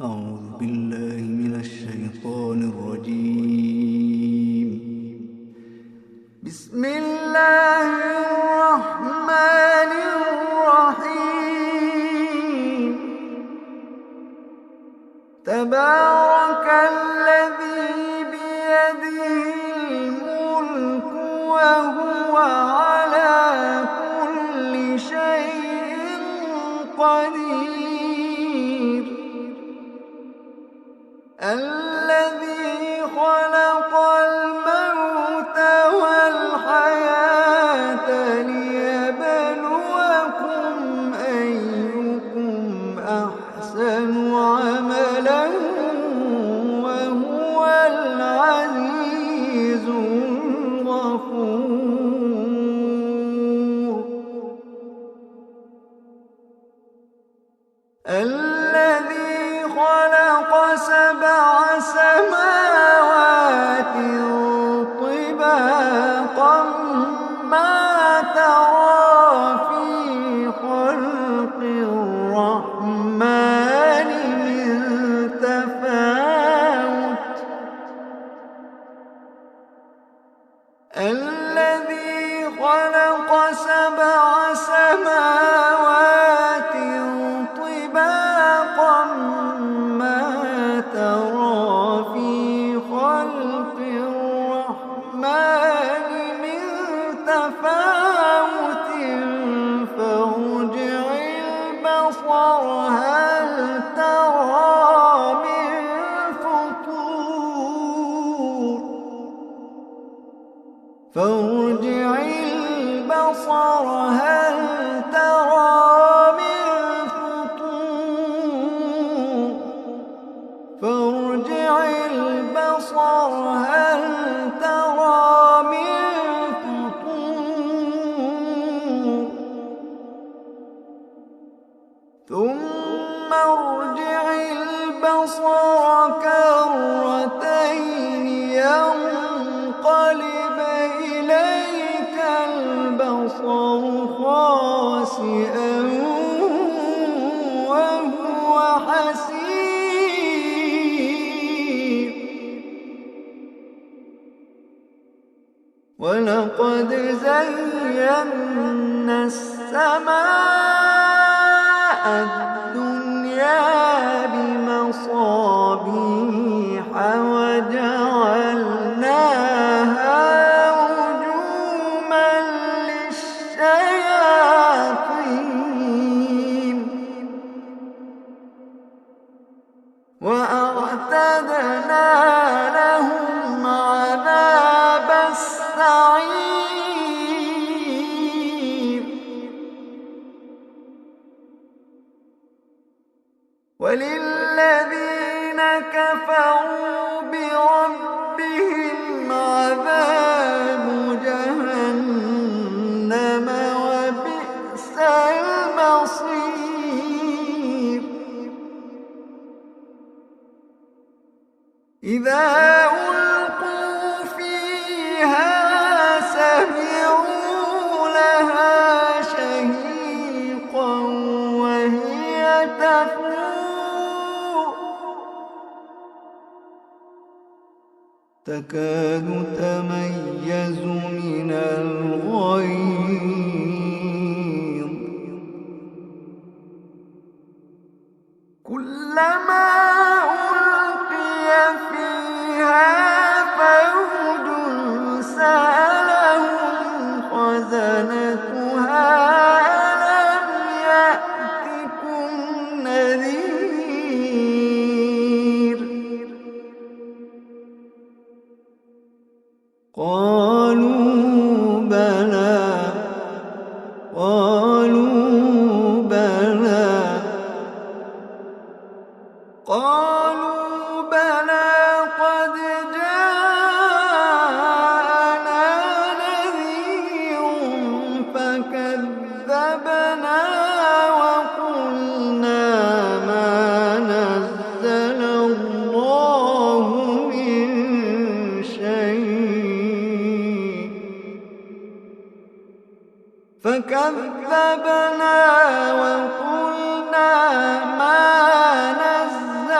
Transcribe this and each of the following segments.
أعوذ بالله من الشيطان الرجيم. بسم الله الرحمن الرحيم. تبارك الذي بيده الملك وهو على كل شيء قدير. الذي خلق الموت والحياة ليبلوكم أيكم أحسن عملا وهو العزيز الغفور. الذي خلق سبع سماوات طباقا ما ترى في خلق الرحمن من تفاوت. الذي خلق سبع سماوات طباقا ما ترى في خلق الرحمن من تفاوت فارجع البصر هل ترى من فطور. فارجع البصر هل ترى من فطور. فارجع البصر هل ترى من فطور. ثم ارجع البصر كرتين ينقلب إليك البصر خاسئا وهو حسير. ولقد زينا السماء الدنيا بمصابيح وجعلناها رجوما للشياطين وأعتدنا لهم عذاب السعير. وللذين كفروا بربهم عذاب جهنم وبئس المصير. إذا ألقوا فيها سمعوا لها شهيقا وهي تفور تكاد تميز من الغيظ. كلما ألقي فيها فوج سألهم خزنتها ألم يأتكم نذير. قالوا بلى. قالوا بلى. قالوا بلى قد جاءنا نذير فكذبنا وقلنا ما نزل الله من شيء. فكذبنا وقلنا ما نزل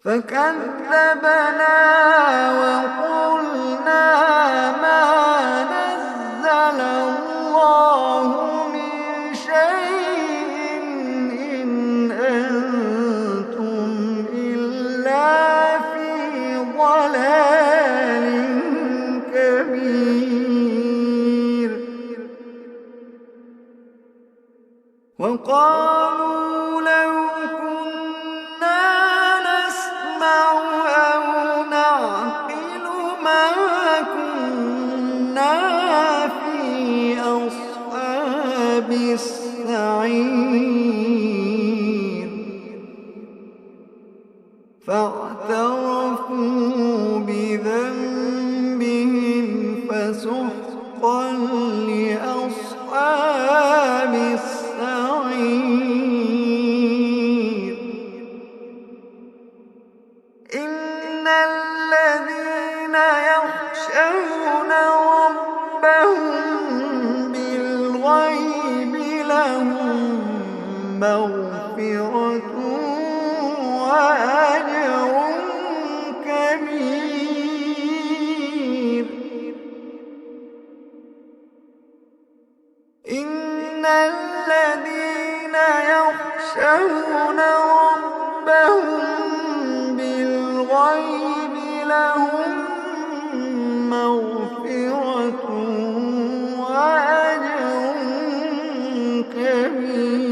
فكذبنا وقلنا ما نزل الله من شيء إن أنتم إلا في ضلال كبير. وقالوا لو كنا نسمع أو نعقل ما كنا في أصحاب السعير. فاعترفوا بذنبهم فسحقا لأصحاب السعير. إن الذين يخشون ربهم بالغيب لهم مغفرة وأجر كبير. إن الذين يخشون ربهم بالغيب لهم مغفرة وأجر كبير.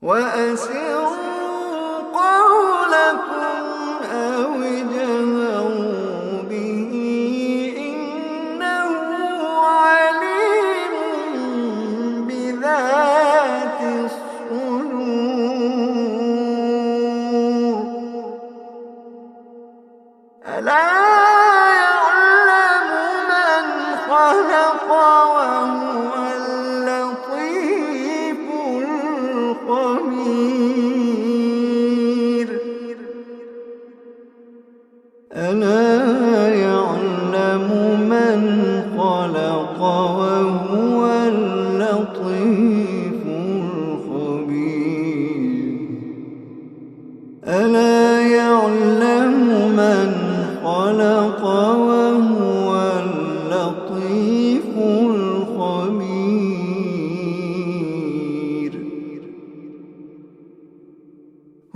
وأسروا قولكم أو اجهروا به إنه عليم بذات الصدور. ألا يعلم من خلق وهو اللطيف الخبير. ألا يعلم من خلق وهو اللطيف الخبير. ألا يعلم من خلق وهو اللطيف الخبير.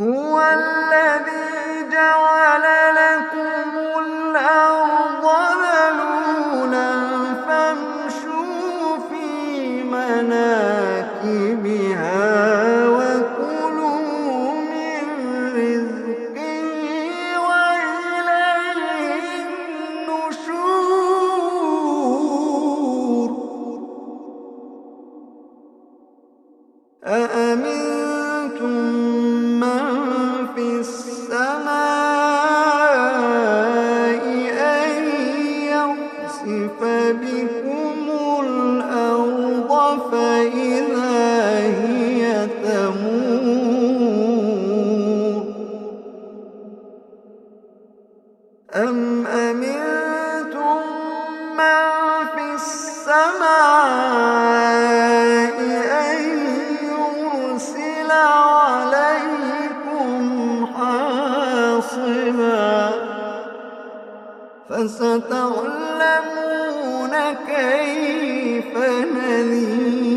هو الذي جعل لكم الأرض ذلولا فامشوا في مناكبها وكلوا من رزقه وإليه النشور. أأمنتم من في السماء أن يخسف بكم الأرض فإذا هي تمور. أم أمنتم من في السماء أن يرسل عليكم حاصبا فستعلمون كيف نذير.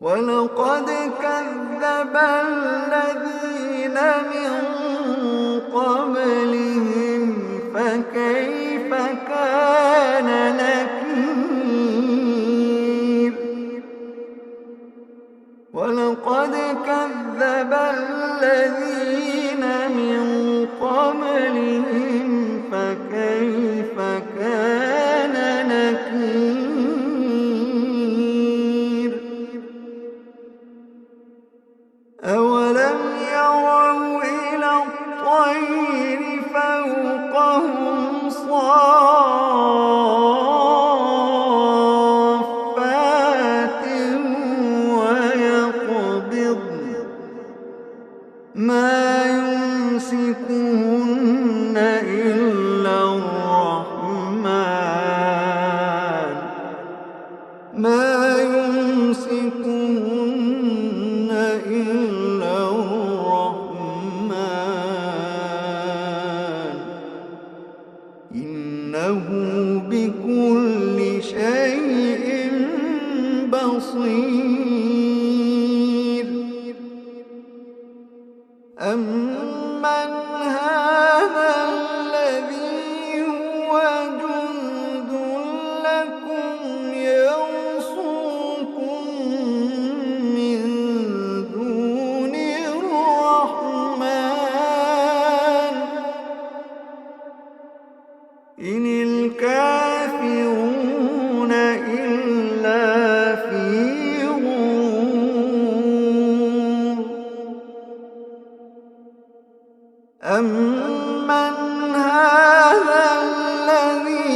ولقد كذب الذين من قبلهم فكيف كان نكير. ولقد كذب الذين من قبلهم فكيف كان إنه بكل شيء بصير. أمن هذا الذي هو جند لكم يرصوكم من دون الرحمن إن الكافرون إلا في غرور. أمن هذا الذي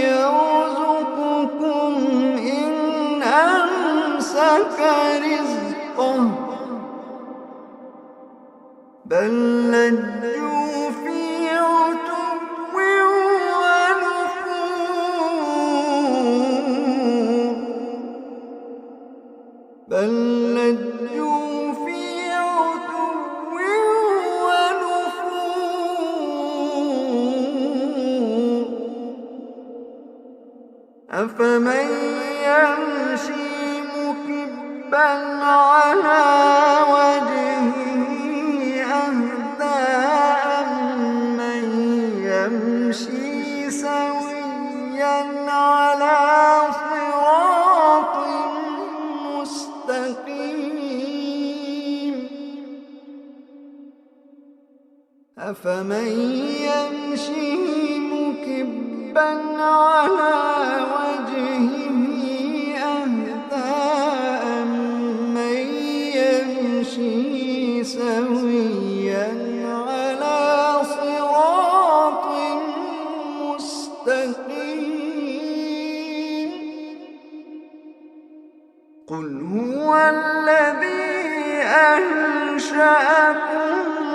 يرزقكم إن أمسك رزقه بل لجوا في عتو ونفور. بل لجوا في عتو ونفور. أفمن يمشي مكبا على وجهه أهدى أمن يمشي سويا على صراط مستقيم. أفمن يمشي مكبا على وجهه أهدى أمن يمشي سويا على صراط مستقيم. قل هو الذي أنشأكم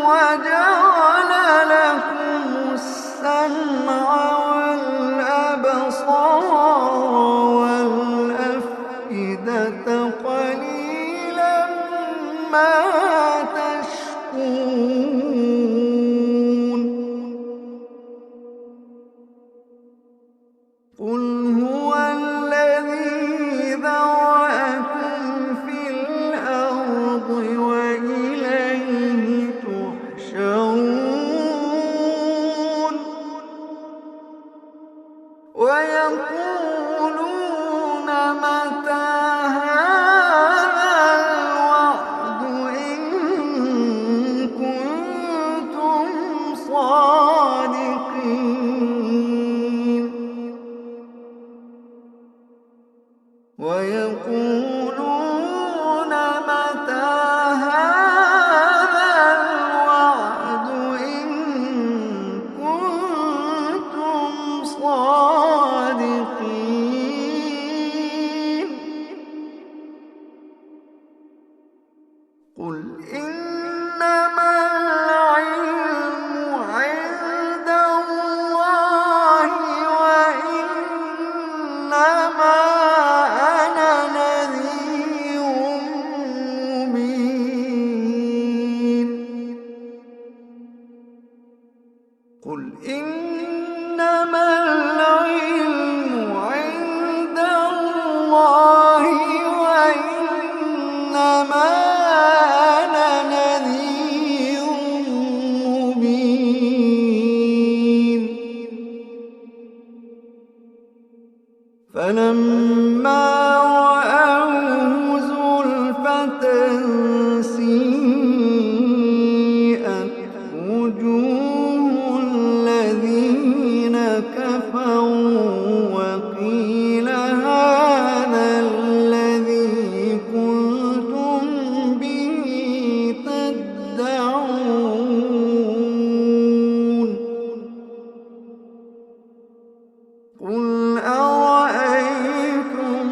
وجعل لكم السمع والأبصار والأفئدة قليلا ما تشكرون. قل هو الذي ذرأكم في الأرض وإليه تحشرون. ويقولون متى هذا الوعد إن كنتم صادقين. ويقولون متى هذا الوعد إن كنتم صادقين. قل إنما العلم عند الله وإنما أنا نذير مبين. قل إنما العلم عند الله وإنما أنا نذير مبين. فلما رأوه زلفة سيئت وجوه الذين كفروا وقيل هذا الذي كنتم به تدعون. قل أرأيتم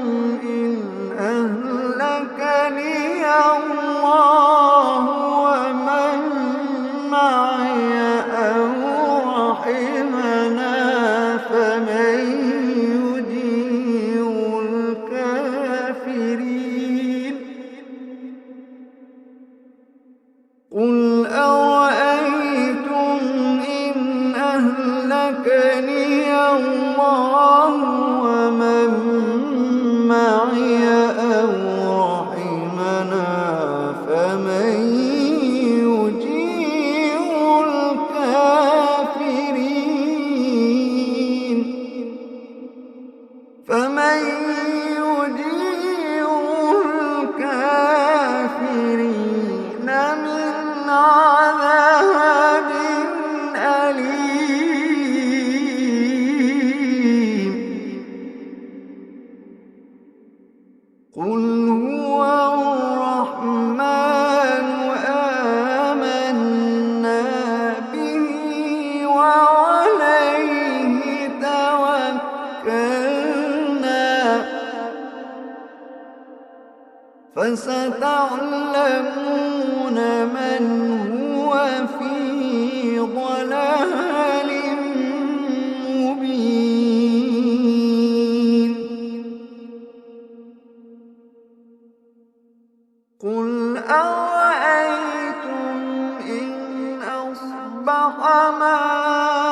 فستعلمون من هو في ضلال مبين. قل أرأيتم إن أصبح ماؤكم